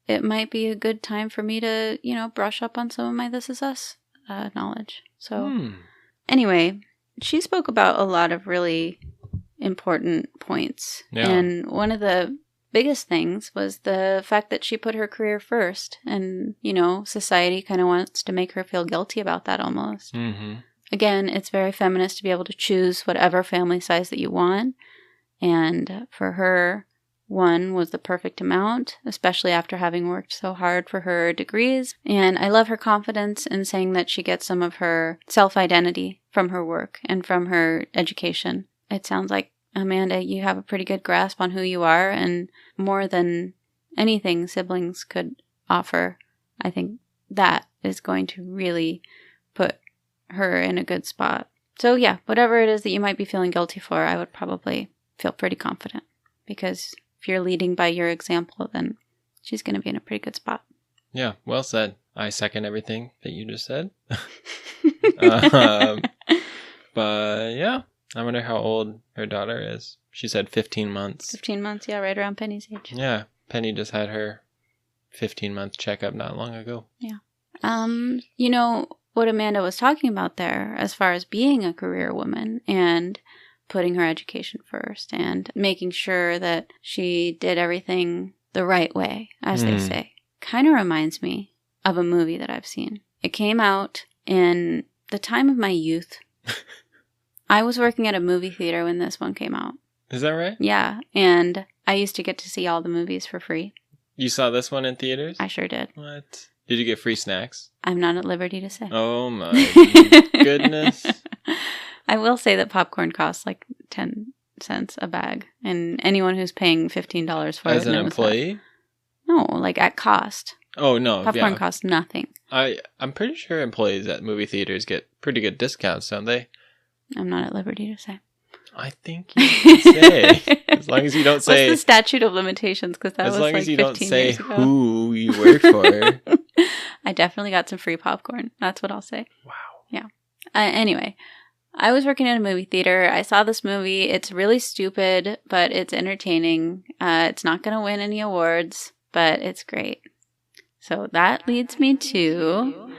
It might be a good time for me to, brush up on some of my This Is Us knowledge. So anyway, she spoke about a lot of really important points. Yeah. And one of the biggest things was the fact that she put her career first. And, society kind of wants to make her feel guilty about that almost. Mm-hmm. Again, it's very feminist to be able to choose whatever family size that you want. And for her, one was the perfect amount, especially after having worked so hard for her degrees. And I love her confidence in saying that she gets some of her self-identity from her work and from her education. It sounds like, Amanda, you have a pretty good grasp on who you are, and more than anything siblings could offer, I think that is going to really put her in a good spot. So yeah, whatever it is that you might be feeling guilty for, I would probably feel pretty confident, because if you're leading by your example, then she's going to be in a pretty good spot. Yeah, well said. I second everything that you just said. But yeah, I wonder how old her daughter is. She said 15 months. 15 months, yeah, right around Penny's age. Yeah, Penny just had her 15-month checkup not long ago. Yeah. What Amanda was talking about there, as far as being a career woman and putting her education first and making sure that she did everything the right way, as they say, kind of reminds me of a movie that I've seen. It came out in the time of my youth. I was working at a movie theater when this one came out. Is that right? Yeah, and I used to get to see all the movies for free. You saw this one in theaters? I sure did. What? Did you get free snacks? I'm not at liberty to say. Oh my goodness. I will say that popcorn costs like 10 cents a bag, and anyone who's paying $15 for it As an knows employee? That. No, like at cost. Oh, no. Popcorn costs nothing. I'm pretty sure employees at movie theaters get pretty good discounts, don't they? I'm not at liberty to say. I think you can say. As long as you don't say... What's the statute of limitations? Because that was like 15 years ago. As long as you don't say who you work for. I definitely got some free popcorn. That's what I'll say. Wow. Yeah. Anyway, I was working at a movie theater. I saw this movie. It's really stupid, but it's entertaining. It's not going to win any awards, but it's great. So that leads me to...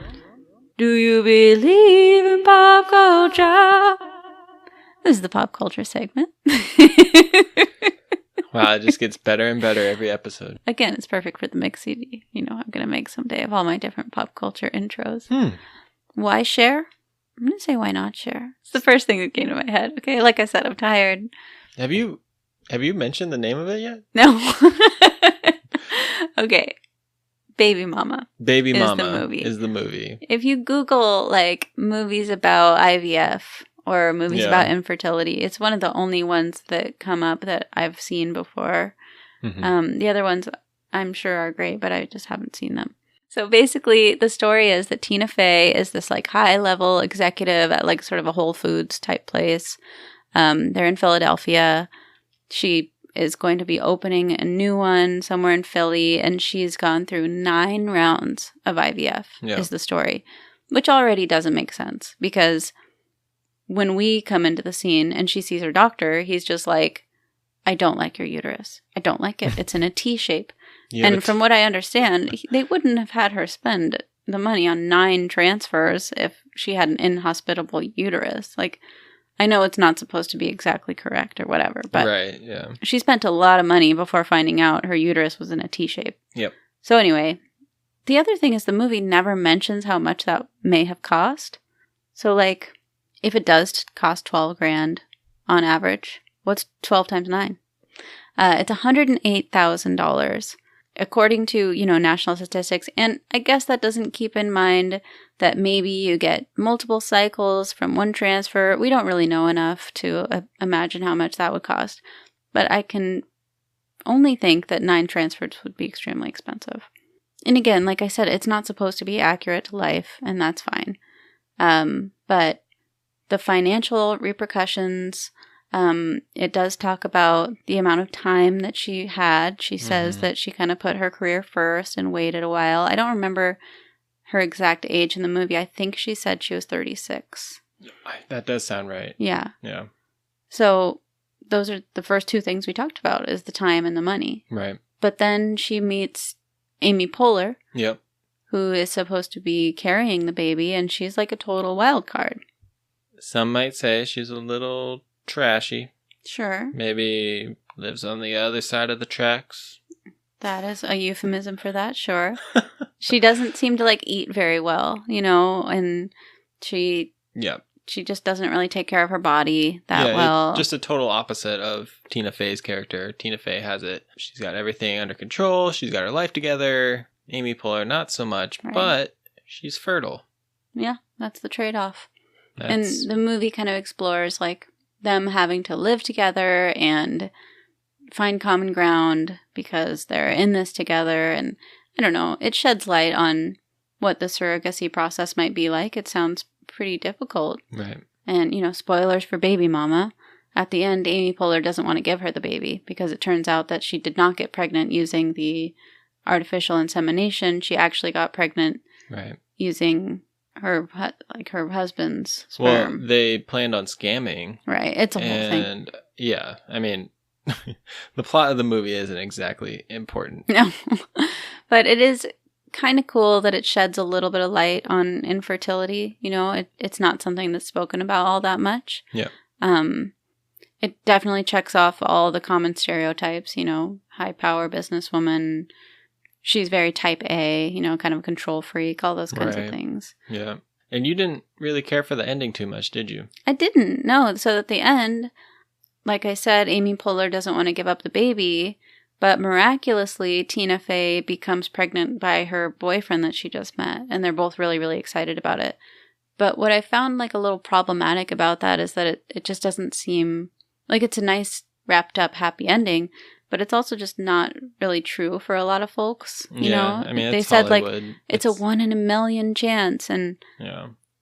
Do you believe in pop culture? This is the pop culture segment. Wow, it just gets better and better every episode. Again, it's perfect for the mix CD. I'm going to make someday of all my different pop culture intros. Why share? I'm going to say why not share. It's the first thing that came to my head. Okay, like I said, I'm tired. Have you mentioned the name of it yet? No. Okay. Baby Mama. Baby Mama is the movie. If you Google like movies about IVF or movies about infertility, it's one of the only ones that come up that I've seen before. Mm-hmm. The other ones I'm sure are great, but I just haven't seen them. So basically the story is that Tina Fey is this like high level executive at like sort of a Whole Foods type place. They're in Philadelphia. She is going to be opening a new one somewhere in Philly, and she's gone through 9 rounds of IVF, is the story, which already doesn't make sense, because when we come into the scene and she sees her doctor, he's just like, I don't like your uterus. I don't like it. It's in a T shape. Yeah, and from what I understand, they wouldn't have had her spend the money on 9 transfers if she had an inhospitable uterus. Like, I know it's not supposed to be exactly correct or whatever, but right, yeah. She spent a lot of money before finding out her uterus was in a T shape. Yep. So anyway, the other thing is the movie never mentions how much that may have cost. So like, if it does cost $12,000 on average, what's 12 times 9? It's $108,000. According to, national statistics. And I guess that doesn't keep in mind that maybe you get multiple cycles from one transfer. We don't really know enough to imagine how much that would cost. But I can only think that 9 transfers would be extremely expensive. And again, like I said, it's not supposed to be accurate to life, and that's fine. But the financial repercussions, it does talk about the amount of time that she had. She says that she kind of put her career first and waited a while. I don't remember her exact age in the movie. I think she said she was 36. That does sound right. Yeah. Yeah. So those are the first two things we talked about, is the time and the money. Right. But then she meets Amy Poehler. Yep. Who is supposed to be carrying the baby, and she's like a total wild card. Some might say she's a little trashy. Sure. Maybe lives on the other side of the tracks. That is a euphemism for that, sure. She doesn't seem to like eat very well, and she just doesn't really take care of her body that well. Just a total opposite of Tina Fey's character. Tina Fey has it. She's got everything under control. She's got her life together. Amy Poehler, not so much, right. But she's fertile. Yeah, that's the trade-off. And the movie kind of explores like them having to live together and find common ground because they're in this together. And I don't know, it sheds light on what the surrogacy process might be like. It sounds pretty difficult. Right. And, spoilers for Baby Mama. At the end, Amy Poehler doesn't want to give her the baby because it turns out that she did not get pregnant using the artificial insemination. She actually got pregnant using her husband's sperm. Well, they planned on scamming. Right. It's a whole thing. And yeah, I mean, the plot of the movie isn't exactly important. No. But it is kind of cool that it sheds a little bit of light on infertility. It's not something that's spoken about all that much. Yeah. It definitely checks off all the common stereotypes, high power businesswoman. She's very type A, kind of a control freak, all those kinds of things. Yeah. And you didn't really care for the ending too much, did you? I didn't, no. So at the end, like I said, Amy Poehler doesn't want to give up the baby, but miraculously, Tina Fey becomes pregnant by her boyfriend that she just met, and they're both really, really excited about it. But what I found like a little problematic about that is that it just doesn't seem like it's a nice, wrapped up, happy ending. But it's also just not really true for a lot of folks. You know, I mean, they said Hollywood. Like it's a 1 in a million chance, and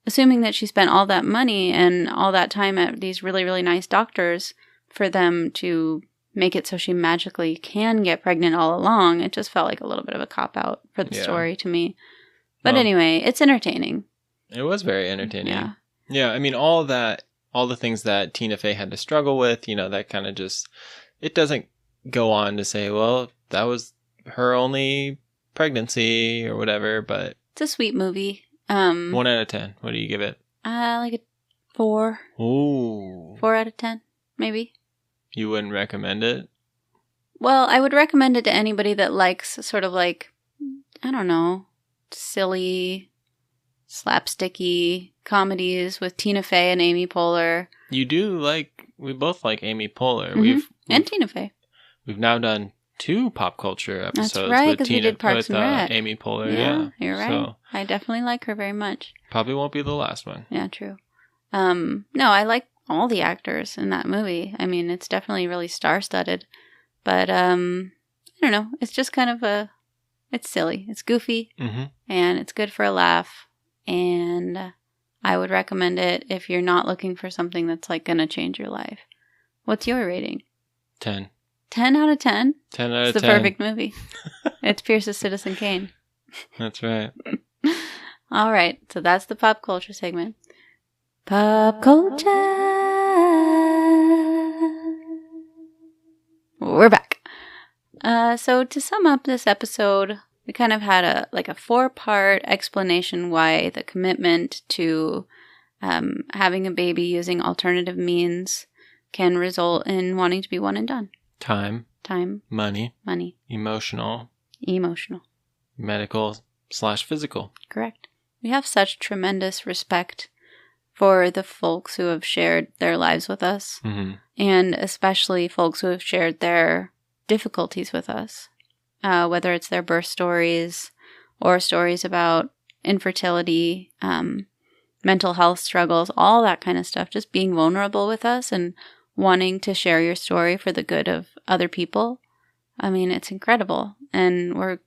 assuming that she spent all that money and all that time at these really, really nice doctors for them to make it so she magically can get pregnant all along, it just felt like a little bit of a cop out for the story to me. But anyway, it's entertaining. It was very entertaining. Yeah. I mean, all the things that Tina Fey had to struggle with, that kind of just, it doesn't go on to say, well, that was her only pregnancy or whatever, but it's a sweet movie. 1 out of 10. What do you give it? Like a 4. Ooh. 4 out of 10, maybe. You wouldn't recommend it? Well, I would recommend it to anybody that likes sort of like, I don't know, silly, slapsticky comedies with Tina Fey and Amy Poehler. You do we both like Amy Poehler. Mm-hmm. And Tina Fey. We've now done 2 pop culture episodes. That's right, because we did Parks and Rec. Amy Poehler. Yeah, you're right. So, I definitely like her very much. Probably won't be the last one. Yeah, true. No, I like all the actors in that movie. I mean, it's definitely really star-studded. But, I don't know. It's just kind of it's silly. It's goofy. Mm-hmm. And it's good for a laugh. And I would recommend it if you're not looking for something that's like going to change your life. What's your rating? 10. 10 out of 10? 10 out of 10. It's the perfect movie. It's Pierce's Citizen Kane. That's right. All right. So that's the pop culture segment. Pop culture. We're back. So to sum up this episode, we kind of had a 4-part explanation why the commitment to having a baby using alternative means can result in wanting to be one and done. Time. Money. Emotional. Medical/physical. Correct. We have such tremendous respect for the folks who have shared their lives with us. Mm-hmm. And especially folks who have shared their difficulties with us. Whether it's their birth stories or stories about infertility, mental health struggles, all that kind of stuff. Just being vulnerable with us and wanting to share your story for the good of other people. I mean, it's incredible. And we're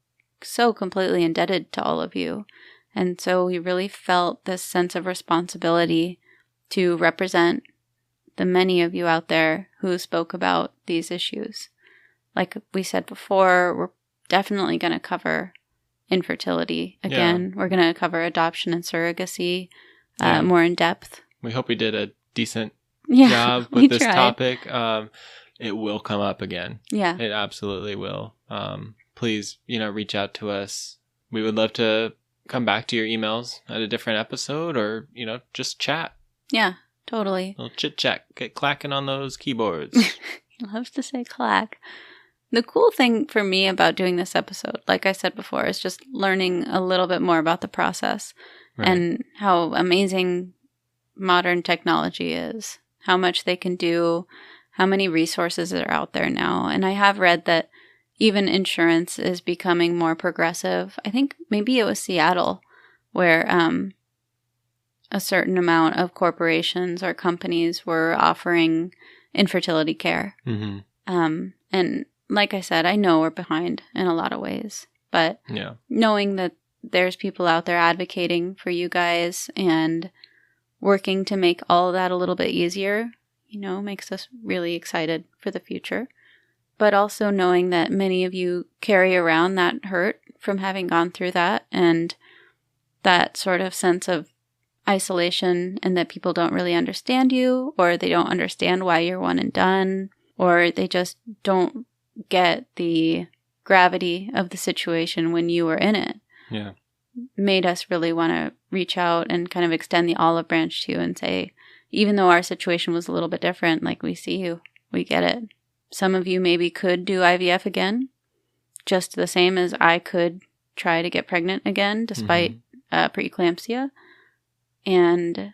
so completely indebted to all of you. And so we really felt this sense of responsibility to represent the many of you out there who spoke about these issues. Like we said before, we're definitely going to cover infertility again. We're going to cover adoption and surrogacy more in depth. We hope we did a decent job with this topic. It will come up again. Yeah. It absolutely will. Please, reach out to us. We would love to come back to your emails at a different episode or, just chat. Yeah, totally. A little chit chat. Get clacking on those keyboards. Loves to say clack. The cool thing for me about doing this episode, like I said before, is just learning a little bit more about the process and how amazing modern technology is, how much they can do, how many resources are out there now. And I have read that even insurance is becoming more progressive. I think maybe it was Seattle where a certain amount of corporations or companies were offering infertility care. Mm-hmm. And like I said, I know we're behind in a lot of ways, but knowing that there's people out there advocating for you guys and working to make all of that a little bit easier, makes us really excited for the future. But also knowing that many of you carry around that hurt from having gone through that and that sort of sense of isolation and that people don't really understand you or they don't understand why you're one and done or they just don't get the gravity of the situation when you were in it. Yeah. Made us really want to reach out and kind of extend the olive branch to you and say, even though our situation was a little bit different, like we see you, we get it. Some of you maybe could do IVF again, just the same as I could try to get pregnant again despite preeclampsia. And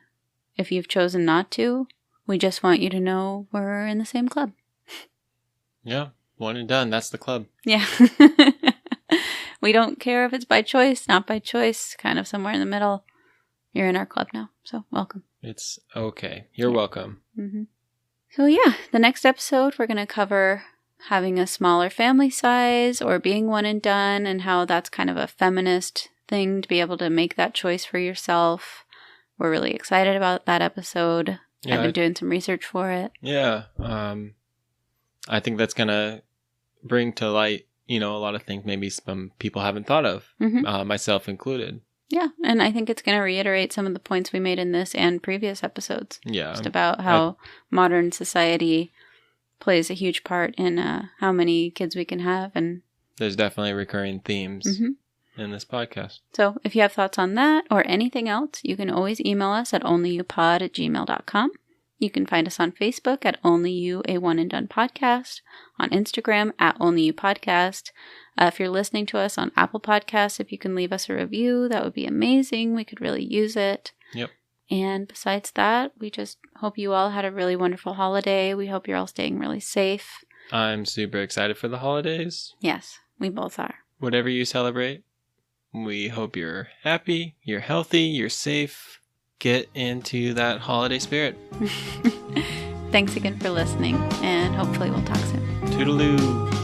if you've chosen not to, we just want you to know we're in the same club. Yeah, one and done. That's the club. Yeah. We don't care if it's by choice, not by choice, kind of somewhere in the middle. You're in our club now, so welcome. It's okay. You're welcome. Mm-hmm. So the next episode, we're going to cover having a smaller family size or being one and done and how that's kind of a feminist thing to be able to make that choice for yourself. We're really excited about that episode. I've been doing some research for it. Yeah. I think that's going to bring to light, a lot of things maybe some people haven't thought of, myself included. Yeah, and I think it's going to reiterate some of the points we made in this and previous episodes. Yeah. Just about how modern society plays a huge part in how many kids we can have. And there's definitely recurring themes in this podcast. So if you have thoughts on that or anything else, you can always email us at onlyyoupod@gmail.com. You can find us on Facebook at Only You, a One and Done Podcast, on Instagram at Only You Podcast. If you're listening to us on Apple Podcasts, if you can leave us a review, that would be amazing. We could really use it. Yep. And besides that, we just hope you all had a really wonderful holiday. We hope you're all staying really safe. I'm super excited for the holidays. Yes, we both are. Whatever you celebrate, we hope you're happy, you're healthy, you're safe. Get into that holiday spirit. Thanks again for listening, and hopefully we'll talk soon. Toodaloo.